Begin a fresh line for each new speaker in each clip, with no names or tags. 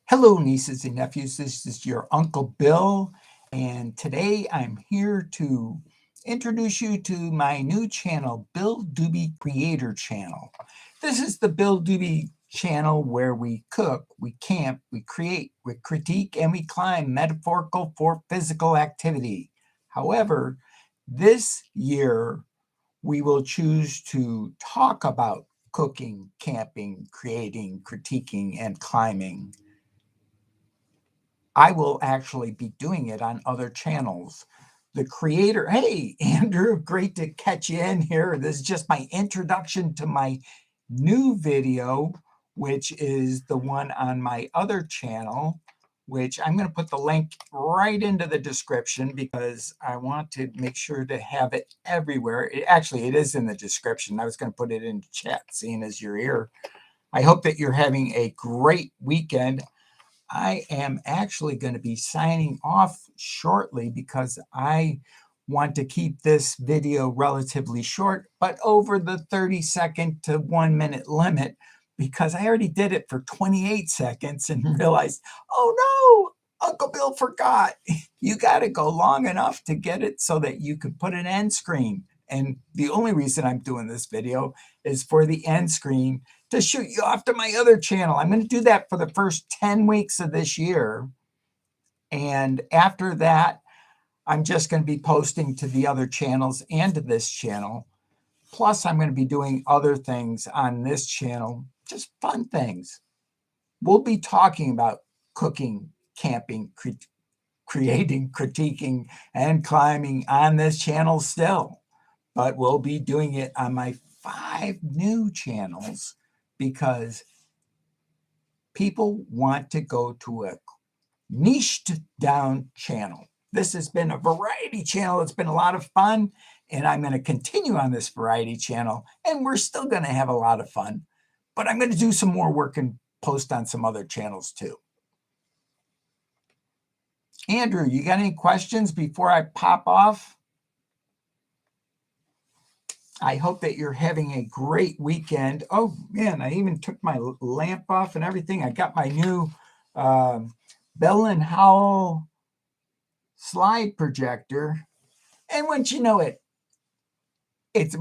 Hello, nieces and nephews. This is your Uncle Bill, and today I'm here to introduce you to my new channel, Bill Dube Creator Channel. This is the Bill Dube channel where we cook, we camp, we create, we critique, and we climb, metaphorical for physical activity. However, this year we will choose to talk about cooking, camping, creating, critiquing, and climbing. I will actually be doing it on other channels. The creator, hey, Andrew, great to catch you in here. This is just my introduction to my new video, which is the one on my other channel, which I'm going to put the link right into the description because I want to make sure to have it everywhere. It is in the description. I was going to put it in chat, seeing as you're here. I hope that you're having a great weekend. I am actually going to be signing off shortly because I want to keep this video relatively short, but over the 30-second to 1 minute limit, because I already did it for 28 seconds and realized, oh no, Uncle Bill forgot. You got to go long enough to get it so that you could put an end screen. And the only reason I'm doing this video is for the end screen to shoot you off to my other channel. I'm going to do that for the first 10 weeks of this year. And after that, I'm just going to be posting to the other channels and to this channel. Plus, I'm going to be doing other things on this channel, just fun things. We'll be talking about cooking, camping, creating, critiquing, and climbing on this channel still. But we'll be doing it on my 5 new channels because people want to go to a niched down channel. This has been a variety channel. It's been a lot of fun, and I'm going to continue on this variety channel, and we're still going to have a lot of fun, but I'm going to do some more work and post on some other channels too. Andrew, you got any questions before I pop off? I hope that you're having a great weekend. Oh, man, I even took my lamp off and everything. I got my new Bell & Howell slide projector. And once you know it, it's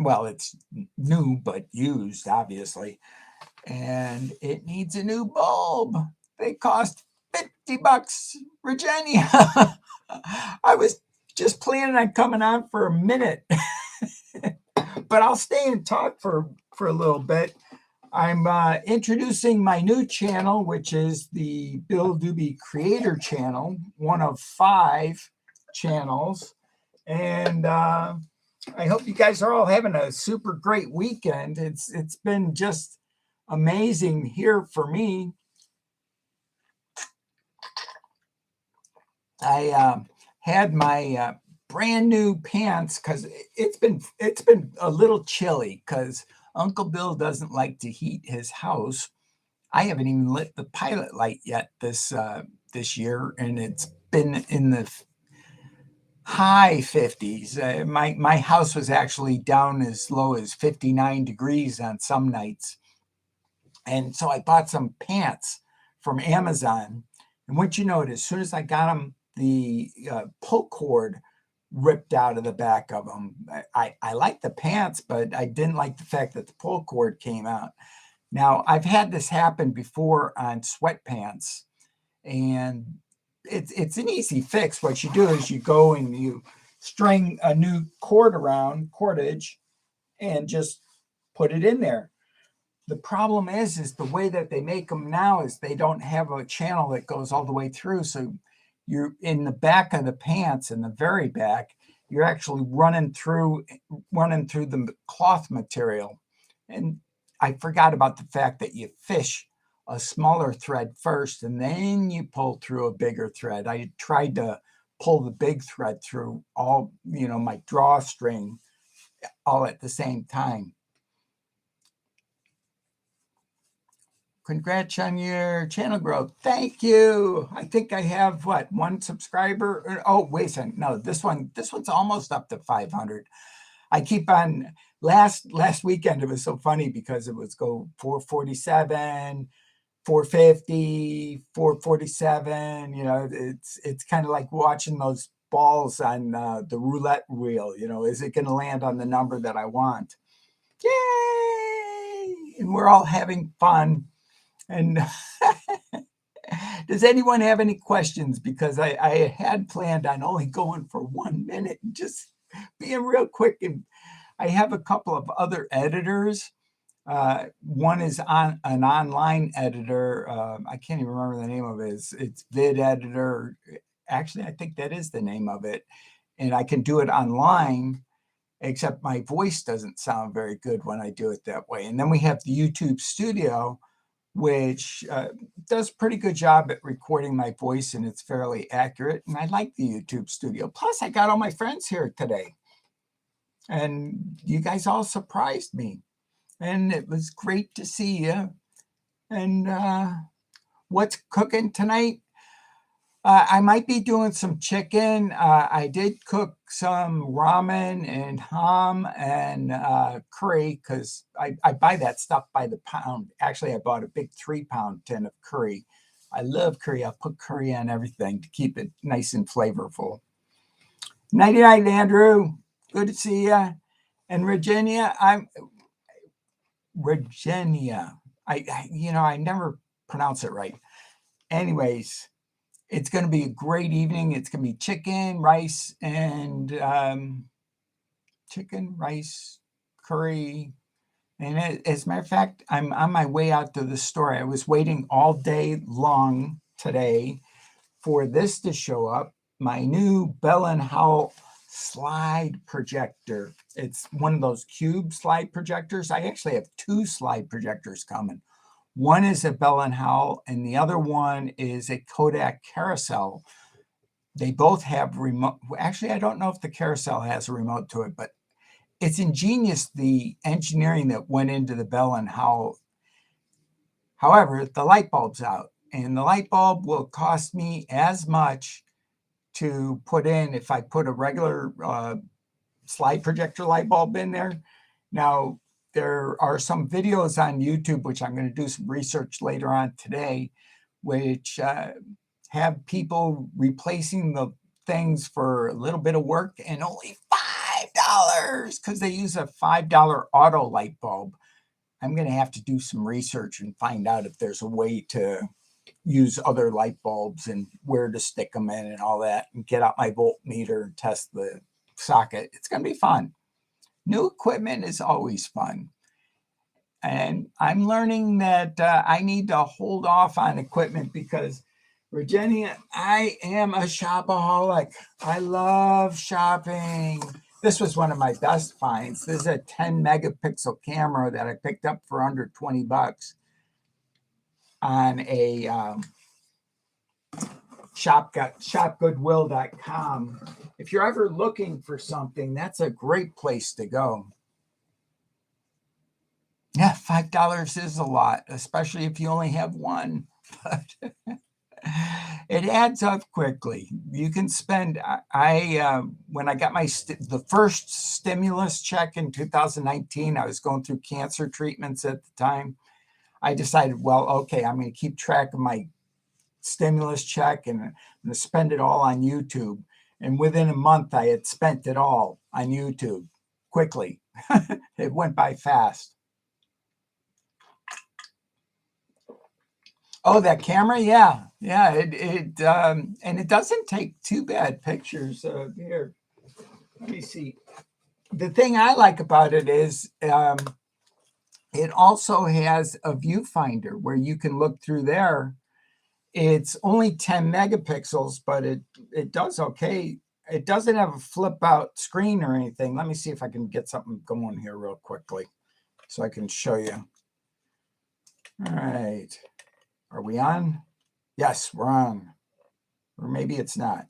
new but used, obviously. And it needs a new bulb. They cost $50, Virginia. I was just planning on coming on for a minute. But I'll stay and talk for a little bit. I'm introducing my new channel, which is the Bill Dube Creator Channel, one of 5 channels. And I hope you guys are all having a super great weekend. It's been just amazing here for me. I had my brand new pants because it's been a little chilly because Uncle Bill doesn't like to heat his house. I haven't even lit the pilot light yet this year, and it's been in the high 50s. My house was actually down as low as 59 degrees on some nights, and so I bought some pants from Amazon. And what you know, as soon as I got them, the pull cord ripped out of the back of them. I like the pants, but I didn't like the fact that the pull cord came out. Now, I've had this happen before on sweatpants, and it's an easy fix. What you do is you go and you string a new cord around, cordage, and just put it in there. The problem is the way that they make them now is they don't have a channel that goes all the way through. So you're in the back of the pants, in the very back, you're actually running through the cloth material. And I forgot about the fact that you fish a smaller thread first and then you pull through a bigger thread. I tried to pull the big thread through all, my drawstring all at the same time. Congrats on your channel growth. Thank you. I think I have 1 subscriber. Oh, wait a second. No, this one's almost up to 500. I keep on last weekend. It was so funny because it was go 447, 450, 447. You know, it's kind of like watching those balls on the roulette wheel. You know, is it going to land on the number that I want? Yay! And we're all having fun. And does anyone have any questions? Because I had planned on only going for 1 minute and just being real quick. And I have a couple of other editors. One is on an online editor. I can't even remember the name of it. It's Vid Editor. Actually, I think that is the name of it. And I can do it online, except my voice doesn't sound very good when I do it that way. And then we have the YouTube Studio, which does a pretty good job at recording my voice, and it's fairly accurate. And I like the YouTube Studio. Plus, I got all my friends here today. And you guys all surprised me. And it was great to see you. And what's cooking tonight? I might be doing some chicken. I did cook some ramen and ham and curry, because I buy that stuff by the pound. Actually, I bought a big 3-pound tin of curry. I love curry. I'll put curry on everything to keep it nice and flavorful. Nighty night, Andrew. Good to see you. And Virginia, I never pronounce it right. Anyways, it's going to be a great evening. It's going to be chicken, rice, and curry. And as a matter of fact, I'm on my way out to the store. I was waiting all day long today for this to show up. My new Bell & Howell slide projector. It's one of those cube slide projectors. I actually have 2 slide projectors coming. One is a Bell & Howell, and the other one is a Kodak Carousel. They both have remote. Actually, I don't know if the Carousel has a remote to it, but it's ingenious, the engineering that went into the Bell & Howell. However, the light bulb's out, and the light bulb will cost me as much to put in if I put a regular slide projector light bulb in there. Now, there are some videos on YouTube, which I'm going to do some research later on today, which have people replacing the things for a little bit of work and only $5 because they use a $5 auto light bulb. I'm going to have to do some research and find out if there's a way to use other light bulbs and where to stick them in and all that, and get out my voltmeter and test the socket. It's going to be fun. New equipment is always fun. And I'm learning that I need to hold off on equipment because, Virginia, I am a shopaholic. I love shopping. This was one of my best finds. This is a 10 megapixel camera that I picked up for under 20 bucks on a shopgoodwill.com. If you're ever looking for something, that's a great place to go. Yeah, $5 is a lot, especially if you only have one. But it adds up quickly. You can spend. When I got the first stimulus check in 2019, I was going through cancer treatments at the time. I decided, well, okay, I'm going to keep track of my stimulus check and I'm going to spend it all on YouTube. And within a month, I had spent it all on YouTube quickly. It went by fast. Oh, that camera? Yeah. And it doesn't take too bad pictures. Here, let me see. The thing I like about it is it also has a viewfinder where you can look through there. It's only 10 megapixels, but it does okay. It doesn't have a flip out screen or anything. Let me see if I can get something going here real quickly so I can show you. All right. Are we on? Yes, we're on. Or maybe it's not.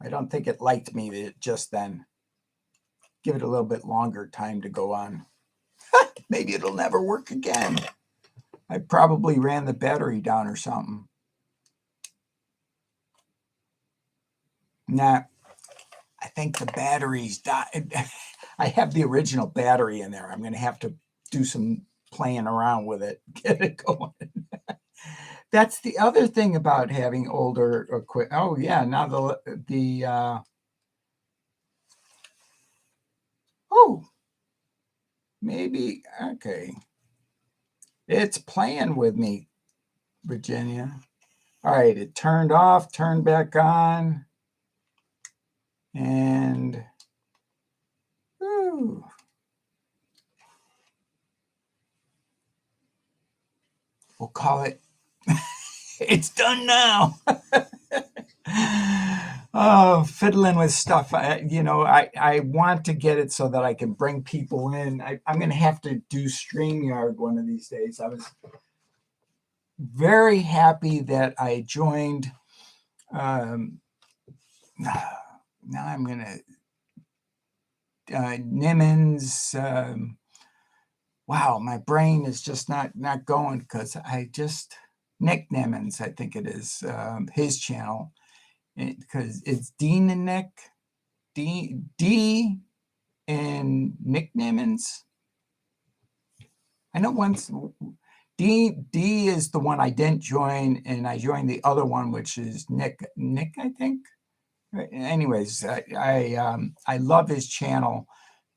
I don't think it liked me just then. Give it a little bit longer time to go on. Maybe it'll never work again. I probably ran the battery down or something. Nah, I think the battery's died. I have the original battery in there. I'm going to have to do some playing around with it, get it going. That's the other thing about having older equipment. Oh yeah, now oh, maybe, okay. It's playing with me, Virginia. All right, it turned off, turned back on, and whew, we'll call it, it's done now. Oh, fiddling with stuff. I want to get it so that I can bring people in. I'm going to have to do StreamYard one of these days. I was very happy that I joined. Now I'm going to Nimmons. Wow, my brain is just not going because Nick Nimmons, I think it is, his channel, because it's Dean and Nick, D and Nick Nimmons. I know once D is the one I didn't join, and I joined the other one, which is Nick, I think. Anyways, I love his channel,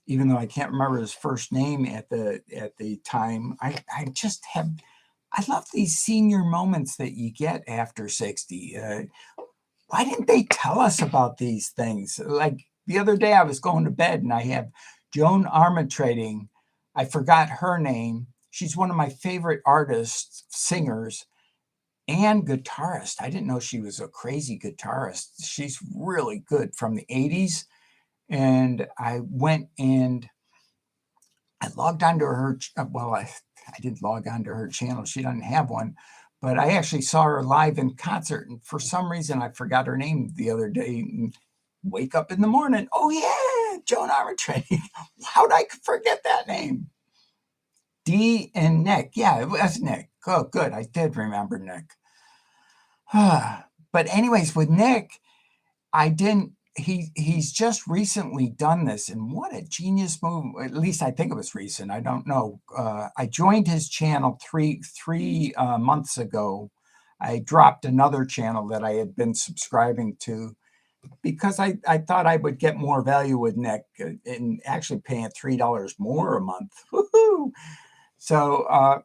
even though I can't remember his first name at the time. I love these senior moments that you get after 60. Why didn't they tell us about these things? Like the other day, I was going to bed and I have Joan Armatrading. I forgot her name. She's one of my favorite artists, singers, and guitarist. I didn't know she was a crazy guitarist. She's really good from the 80s. And I went and I logged onto her. Well, I didn't log onto her channel. She doesn't have one. But I actually saw her live in concert. And for some reason, I forgot her name the other day. And wake up in the morning. Oh, yeah, Joan Armatrading. How'd I forget that name? D and Nick. Yeah, it was Nick. Oh, good. I did remember Nick. But anyways, with Nick, I didn't. He's just recently done this, and what a genius move. At least I think it was recent. I don't know. I joined his channel three months ago. I dropped another channel that I had been subscribing to because I thought I would get more value with Nick and actually paying $3 more a month. Woo-hoo! So,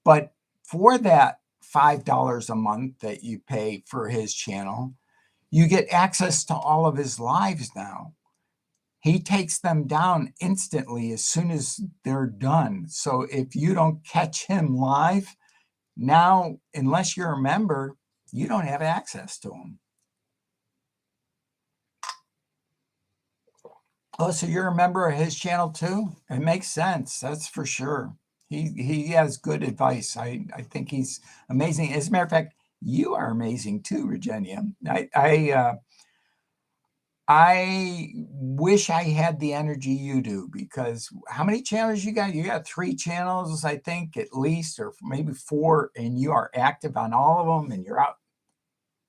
but for that $5 a month that you pay for his channel, you get access to all of his lives now. He takes them down instantly as soon as they're done. So if you don't catch him live, now, unless you're a member, you don't have access to him. Oh, so you're a member of his channel too? It makes sense. That's for sure. He has good advice. I think he's amazing. As a matter of fact, you are amazing too, Virginia. I wish I had the energy you do, because how many channels you got? You got 3 channels, I think, at least, or maybe 4, and you are active on all of them, and you're out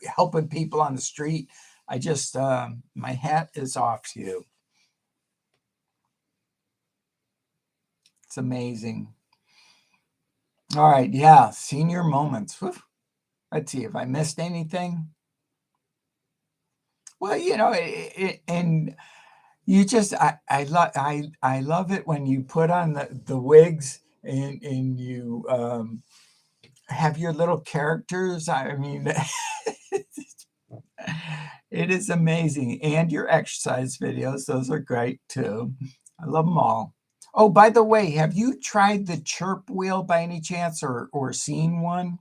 helping people on the street. I just, my hat is off to you. It's amazing. All right, yeah, senior moments. Whew. Let's see if I missed anything. Well, and you just I love it when you put on the wigs and you have your little characters. I mean, it is amazing. And your exercise videos, those are great too. I love them all. Oh, by the way, have you tried the chirp wheel by any chance, or seen one?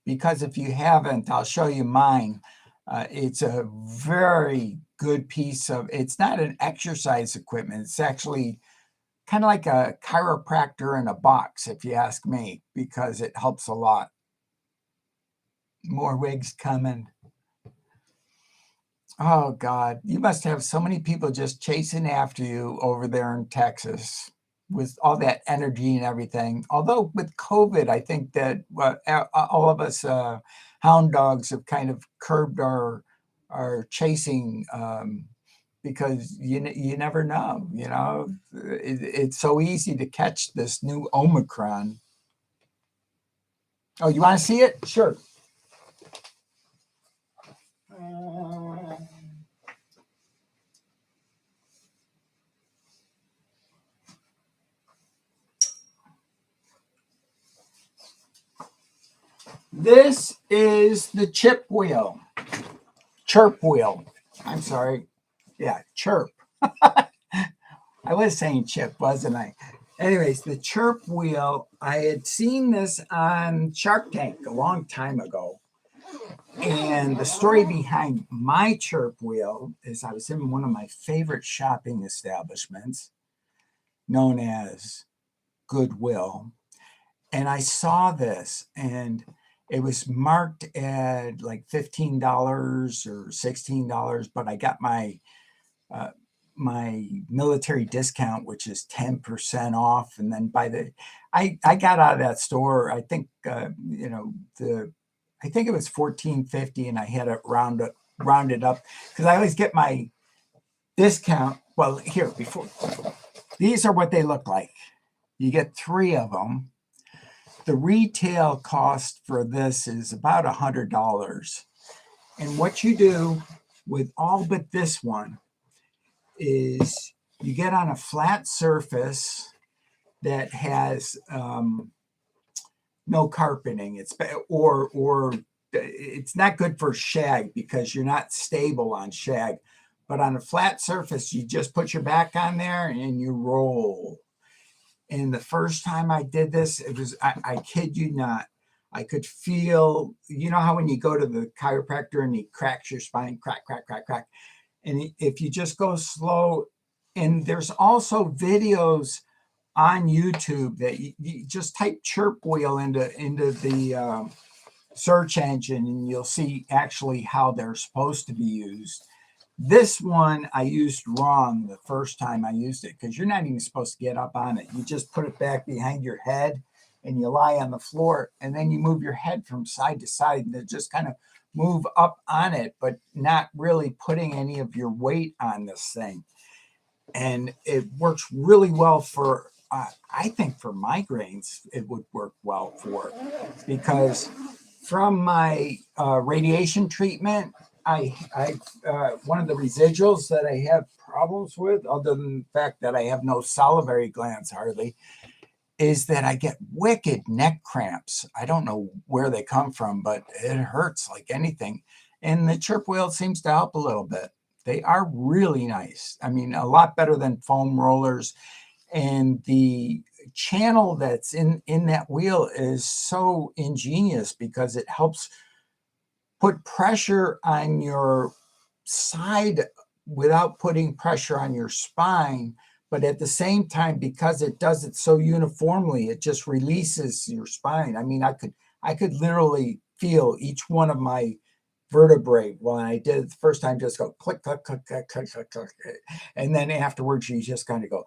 Because if you haven't, I'll show you mine. It's a very good piece of, it's not an exercise equipment. It's actually kind of like a chiropractor in a box, if you ask me, because it helps a lot. More wigs coming. Oh, God. You must have so many people just chasing after you over there in Texas with all that energy and everything. Although with COVID, I think that all of us hound dogs have kind of curbed our chasing, because you never know. It's so easy to catch this new Omicron. Oh, you want to see it? Sure. This is the chip wheel. Chirp wheel. I'm sorry. Yeah, chirp. I was saying chip, wasn't I? Anyways, the chirp wheel, I had seen this on Shark Tank a long time ago. And the story behind my chirp wheel is I was in one of my favorite shopping establishments known as Goodwill. And I saw this and it was marked at like $15 or $16, but I got uh, my military discount, which is 10% off. And then I got out of that store, I think, I think it was $14.50 and I had it rounded up because I always get my discount. Well, here, these are what they look like. You get 3 of them. The retail cost for this is about $100. And what you do with all but this one is you get on a flat surface that has no carpeting. Or it's not good for shag because you're not stable on shag. But on a flat surface, you just put your back on there and you roll. And the first time I did this, it was, I kid you not, I could feel, you know how when you go to the chiropractor and he cracks your spine, crack, crack, crack, crack. And if you just go slow, and there's also videos on YouTube that you just type chirp wheel into the search engine and you'll see actually how they're supposed to be used. This one I used wrong the first time I used it because you're not even supposed to get up on it. You just put it back behind your head and you lie on the floor and then you move your head from side to side and just kind of move up on it, but not really putting any of your weight on this thing. And it works really well for, I think for migraines, it would work well for, because from my radiation treatment, I one of the residuals that I have problems with, other than the fact that I have no salivary glands hardly, is that I get wicked neck cramps. I don't know where they come from, but it hurts like anything. And the chirp wheel seems to help a little bit. They are really nice. I mean, a lot better than foam rollers. And the channel that's in that wheel is so ingenious because it helps put pressure on your side without putting pressure on your spine. But at the same time, because it does it so uniformly, it just releases your spine. I mean, I could literally feel each one of my vertebrae when I did it the first time, just go click, click, click, click, click, click, click. And then afterwards, you just kind of go,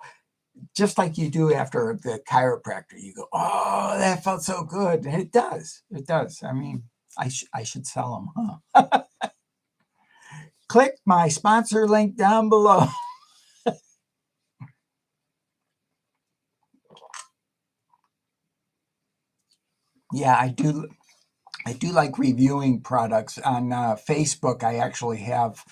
just like you do after the chiropractor, you go, oh, that felt so good. And it does. It does. I mean, I should sell them, huh? Click my sponsor link down below. Yeah, I do like reviewing products on Facebook. I actually have.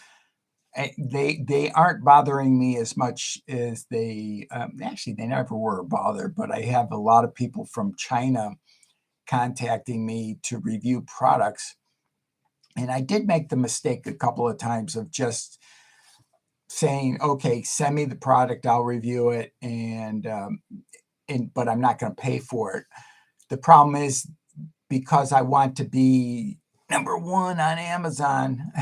They aren't bothering me as much as they actually they never were bothered. But I have a lot of people from China contacting me to review products, and I did make the mistake a couple of times of just saying, "Okay, send me the product, I'll review it," and but I'm not going to pay for it. The problem is, because I want to be number one on Amazon,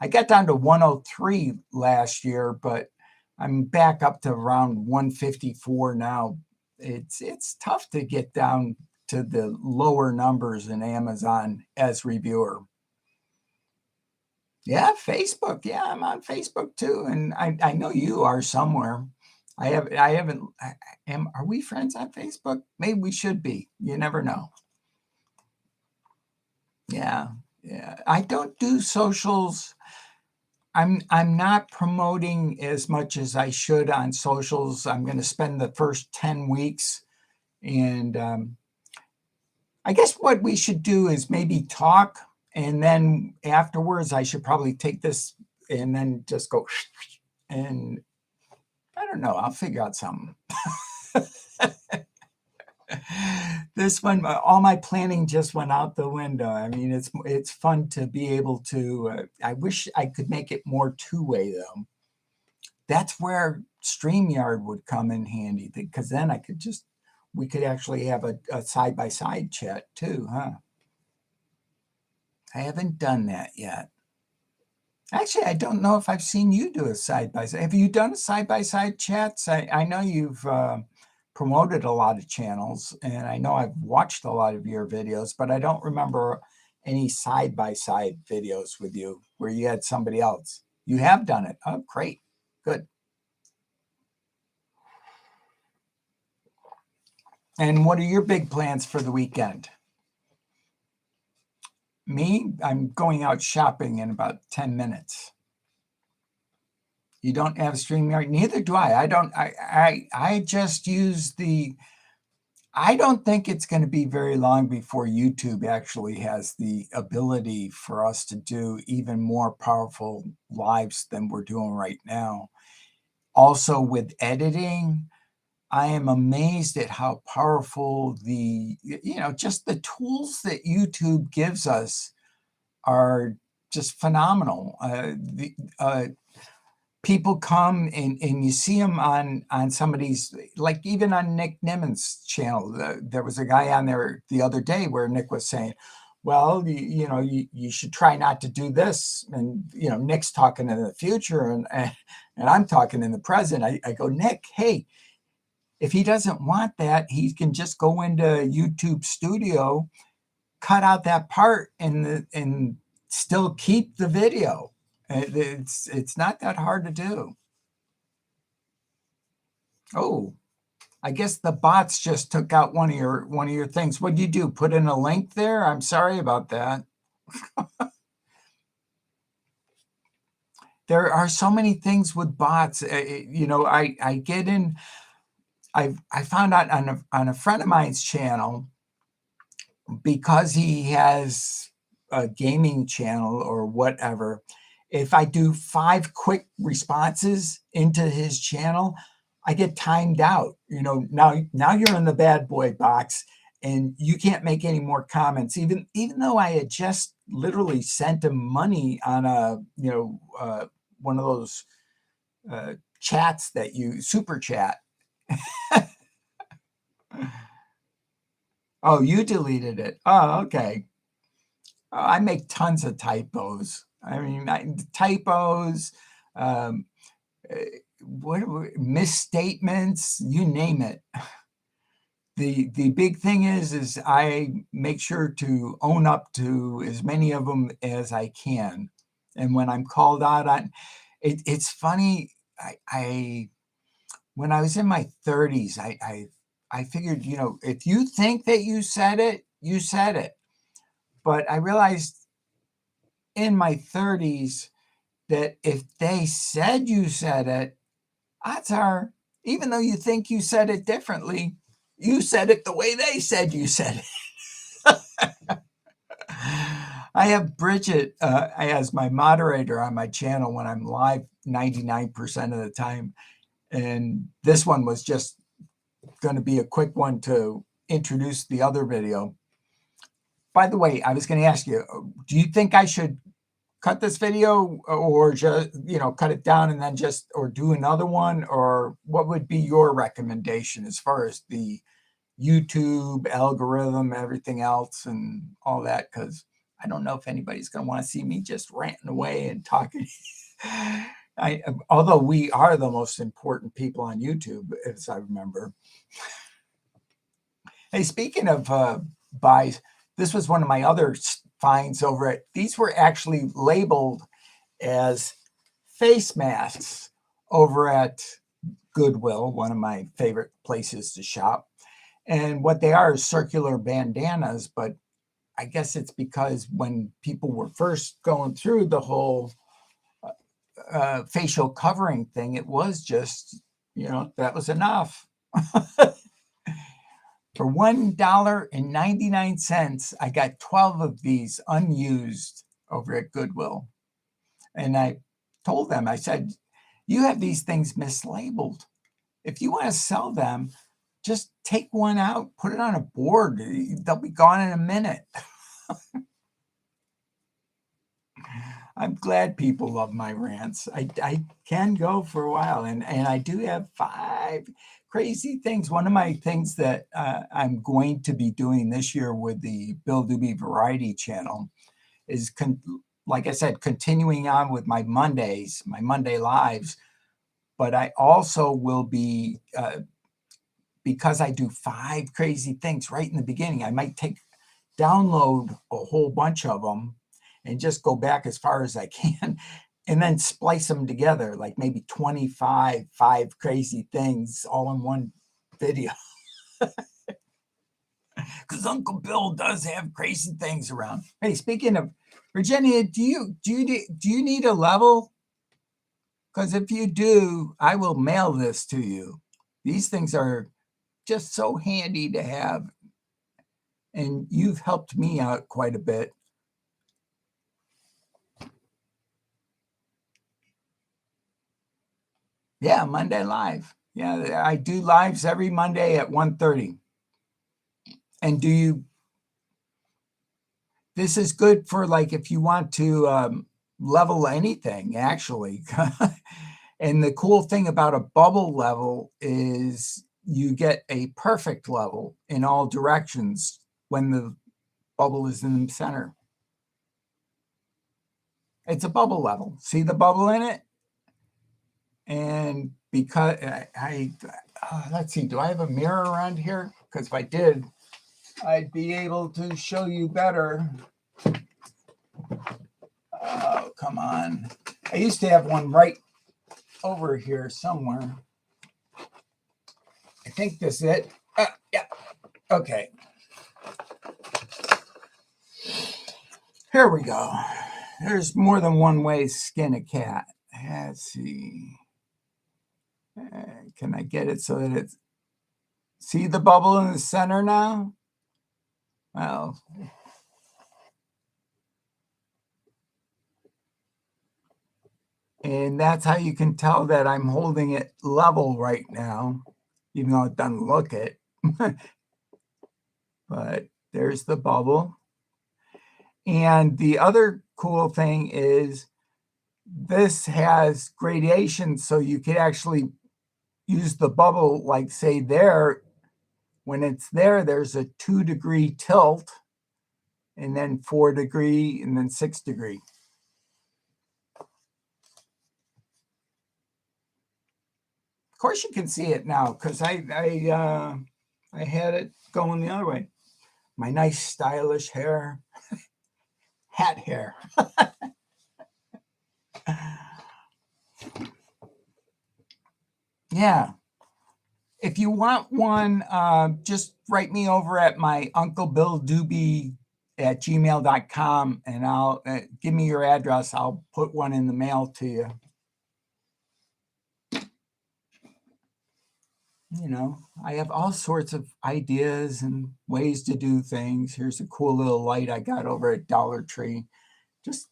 I got down to 103 last year, but I'm back up to around 154 now. It's tough to get down to the lower numbers in Amazon as reviewer. Yeah, Facebook. Yeah, I'm on Facebook too, and I know you are somewhere. I haven't. Are we friends on Facebook? Maybe we should be. You never know. Yeah, yeah. I don't do socials. I'm not promoting as much as I should on socials. I'm going to spend the first 10 weeks, and I guess what we should do is maybe talk, and then afterwards I should probably take this and then just go and I don't know, I'll figure out something. This one, all my planning just went out the window. I mean, it's fun to be able to. I wish I could make it more two-way though. That's where StreamYard would come in handy because then we could actually have a side-by-side chat too, huh? I haven't done that yet. Actually, I don't know if I've seen you do a side-by-side. Have you done side-by-side chats? I know you've promoted a lot of channels, and I know I've watched a lot of your videos, but I don't remember any side-by-side videos with you where you had somebody else. You have done it. Oh, great. Good. And what are your big plans for the weekend? Me, I'm going out shopping in about 10 minutes. You don't have StreamYard? Neither do I. I just use I don't think it's going to be very long before YouTube actually has the ability for us to do even more powerful lives than we're doing right now. Also with editing, I am amazed at how powerful just the tools that YouTube gives us are just phenomenal. People come and you see them on somebody's, like even on Nick Nimitz' channel. There was a guy on there the other day where Nick was saying, well, you should try not to do this. And, Nick's talking in the future and I'm talking in the present. I go, Nick, hey, if he doesn't want that, he can just go into YouTube Studio, cut out that part and still keep the video. It's not that hard to do. Oh, I guess the bots just took out one of your things. What did you do? Put in a link there? I'm sorry about that. There are so many things with bots. I get in. I found out on a friend of mine's channel, because he has a gaming channel or whatever. If I do 5 quick responses into his channel, I get timed out. Now you're in the bad boy box and you can't make any more comments, even though I had just literally sent him money on one of those chats that you super chat. Oh, you deleted it. Oh, okay. I make tons of typos. I mean, typos, misstatements, you name it. The big thing is I make sure to own up to as many of them as I can. And when I'm called out on it, it's funny. When I was in my 30s, I figured, if you think that you said it, you said it. But I realized in my 30s that if they said you said it, odds are, even though you think you said it differently, you said it the way they said you said it. I have Bridget as my moderator on my channel when I'm live 99% of the time. And this one was just going to be a quick one to introduce the other video. By the way, I was going to ask you, do you think I should cut this video or just, cut it down and then or do another one? Or what would be your recommendation as far as the YouTube algorithm, everything else and all that? Because I don't know if anybody's going to want to see me just ranting away and talking. Although we are the most important people on YouTube, as I remember. Hey, speaking of buys, this was one of my other finds over it. These were actually labeled as face masks over at Goodwill, one of my favorite places to shop. And what they are is circular bandanas, but I guess it's because when people were first going through the whole facial covering thing, it was just, that was enough. For $1.99, I got 12 of these unused over at Goodwill. And I told them, I said, you have these things mislabeled. If you want to sell them, just take one out, put it on a board. They'll be gone in a minute. I'm glad people love my rants. I can go for a while, and I do have 5 crazy things. One of my things that I'm going to be doing this year with the Bill Dube Variety channel is, like I said, continuing on with my Mondays, my Monday lives. But I also will be, because I do 5 crazy things right in the beginning, I might download a whole bunch of them and just go back as far as I can and then splice them together, like maybe 25 5 crazy things all in one video. Because Uncle Bill does have crazy things around. Hey, speaking of Virginia, do you need a level? Because if you do, I will mail this to you. These things are just so handy to have. And you've helped me out quite a bit. Yeah, Monday Live. Yeah, I do lives every Monday at 1:30. And this is good for, like, if you want to level anything, actually. And the cool thing about a bubble level is you get a perfect level in all directions when the bubble is in the center. It's a bubble level. See the bubble in it? And because let's see, do I have a mirror around here? Because if I did, I'd be able to show you better. Oh, come on. I used to have one right over here somewhere. I think this is it. Yeah. Okay. Here we go. There's more than one way to skin a cat. Let's see. Can I get it so that it's... See the bubble in the center now? Well, and that's how you can tell that I'm holding it level right now, even though it doesn't look it. But there's the bubble. And the other cool thing is this has gradation, so you could actually use the bubble, like, say, there. When it's there, there's a 2-degree tilt, and then 4-degree, and then 6-degree. Of course, you can see it now because I had it going the other way. My nice stylish hair, hat hair. Yeah. If you want one, just write me over at my unclebilldube@gmail.com, and I'll give me your address. I'll put one in the mail to you. You know, I have all sorts of ideas and ways to do things. Here's a cool little light I got over at Dollar Tree. Just,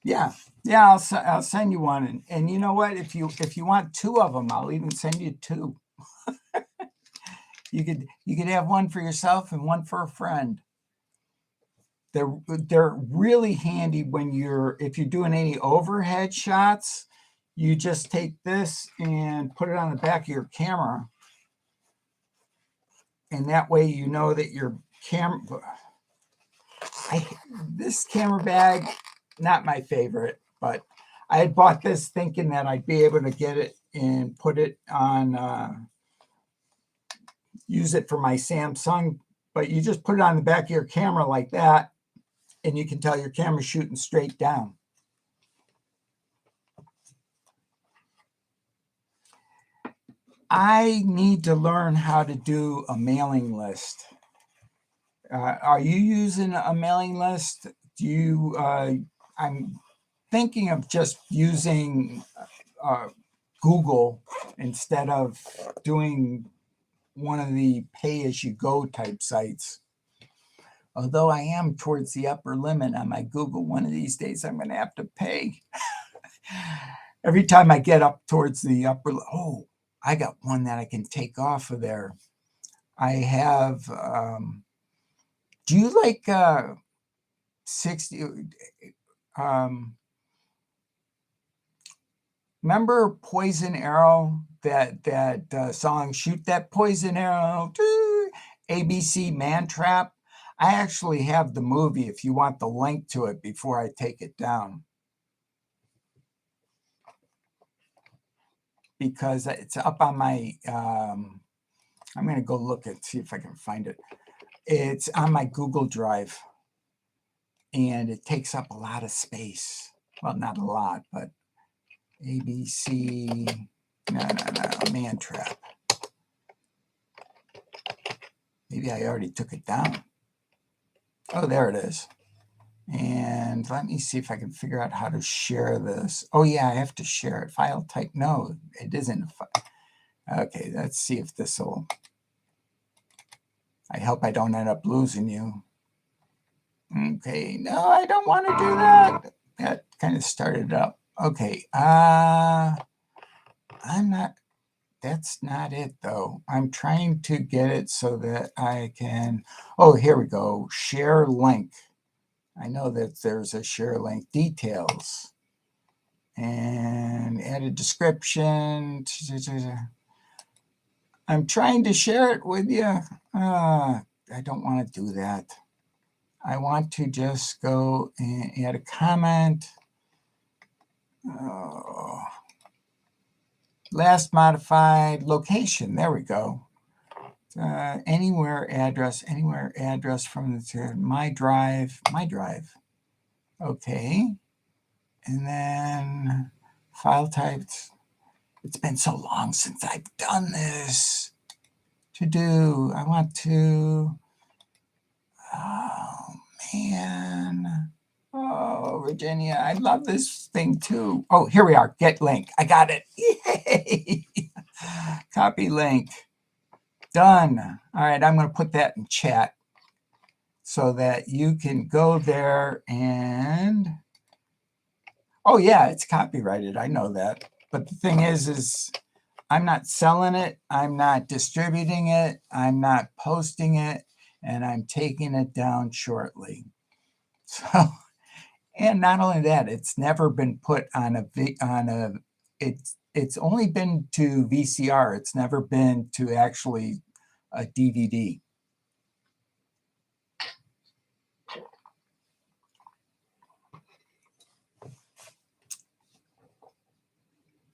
yeah, I'll send you one. And you know what? If you want 2 of them, I'll even send you 2. You could have one for yourself and one for a friend. They're really handy if you're doing any overhead shots. You just take this and put it on the back of your camera. And that way you know that your camera... This camera bag, not my favorite, but I had bought this thinking that I'd be able to get it and put it on... use it for my Samsung, but you just put it on the back of your camera like that, and you can tell your camera's shooting straight down. I need to learn how to do a mailing list. Are you using a mailing list? I'm thinking of just using Google instead of doing one of the pay-as-you-go type sites. Although I am towards the upper limit on my Google, one of these days I'm going to have to pay. Every time I get up towards the upper, oh, I got one that I can take off of there. I have, do you like 60, remember Poison Arrow, that song, Shoot That Poison Arrow, ABC Man Trap? I actually have the movie if you want the link to it before I take it down. Because it's up on my, I'm going to go look and see if I can find it. It's on my Google Drive, and it takes up a lot of space. Well, not a lot, but ABC, no, Man Trap. Maybe I already took it down. Oh, there it is. And let me see if I can figure out how to share this. Oh, yeah, I have to share it. File type. No, it isn't. Okay, let's see if this will. I hope I don't end up losing you. Okay, no, I don't want to do that. That kind of started up. Okay, I'm not. That's not it, though. I'm trying to get it so that I can. Oh, here we go. Share link. I know that there's a share link. Details. And add a description. I'm trying to share it with you. I don't want to do that. I want to just go and add a comment. Oh. Last modified location. There we go. Anywhere address from the my drive. Okay. And then file types. It's been so long since I've done this. To do. I want to. Oh, man. Oh, Virginia, I love this thing too. Oh, here we are. Get link. I got it. Yay! Copy link. Done. All right, I'm going to put that in chat so that you can go there and... Oh, yeah, it's copyrighted. I know that. But the thing is I'm not selling it. I'm not distributing it. I'm not posting it. And I'm taking it down shortly. So... And not only that, it's never been put on it's only been to VCR. It's never been to actually a DVD.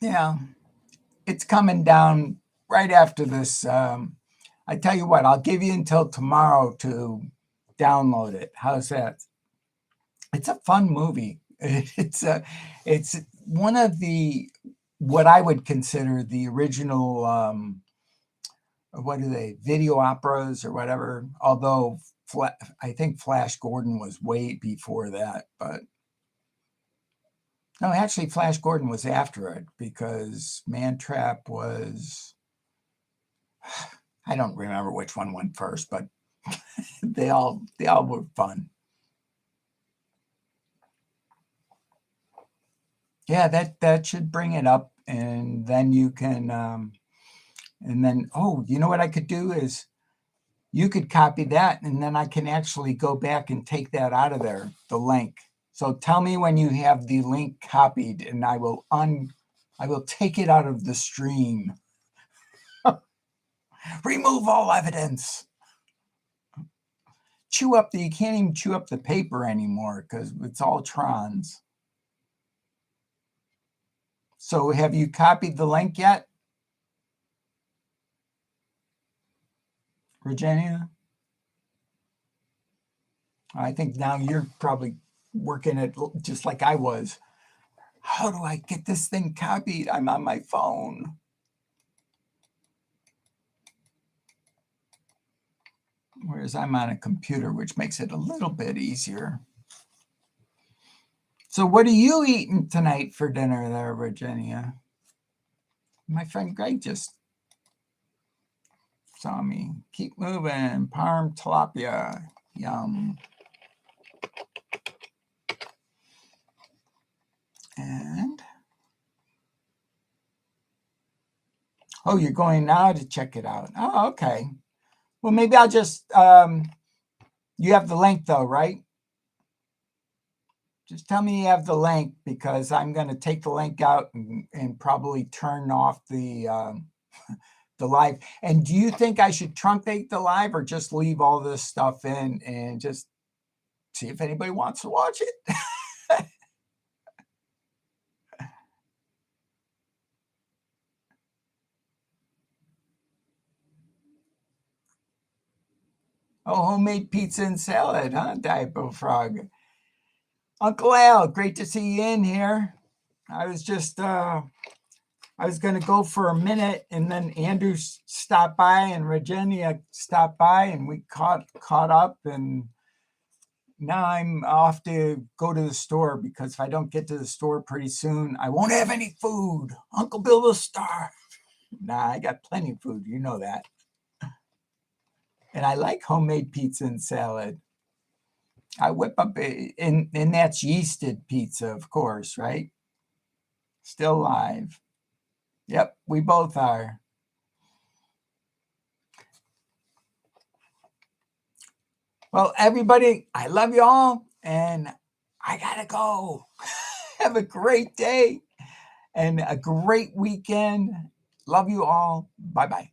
Yeah, it's coming down right after this. I tell you what, I'll give you until tomorrow to download it. How's that? It's a fun movie. It's one of what I would consider the original, what are they, video operas or whatever, although I think Flash Gordon was way before that, but no, actually Flash Gordon was after it because Man Trap was, I don't remember which one went first, but they all were fun. Yeah, that should bring it up, and then you can, and then, oh, you know what I could do is you could copy that, and then I can actually go back and take that out of there, the link. So tell me when you have the link copied, and I will take it out of the stream. Remove all evidence. You can't even chew up the paper anymore because it's all trons. So have you copied the link yet, Virginia? I think now you're probably working it just like I was. How do I get this thing copied? I'm on my phone. Whereas I'm on a computer, which makes it a little bit easier. So what are you eating tonight for dinner there, Virginia? My friend Greg just... Sami. Keep moving. Parm tilapia. Yum. And oh, you're going now to check it out. Oh, okay. Well, maybe I'll just you have the link though, right? Just tell me you have the link, because I'm going to take the link out and probably turn off the live. And do you think I should truncate the live or just leave all this stuff in and just see if anybody wants to watch it? Oh, homemade pizza and salad, huh, Diaper Frog? Uncle Al, great to see you in here. I was just, I was going to go for a minute, and then Andrew stopped by and Virginia stopped by, and we caught up, and now I'm off to go to the store, because if I don't get to the store pretty soon, I won't have any food. Uncle Bill will starve. Nah, I got plenty of food. You know that. And I like homemade pizza and salad. I whip up, and that's yeasted pizza, of course, right? Still live. Yep, we both are. Well, everybody, I love you all, and I gotta go. Have a great day and a great weekend. Love you all. Bye-bye.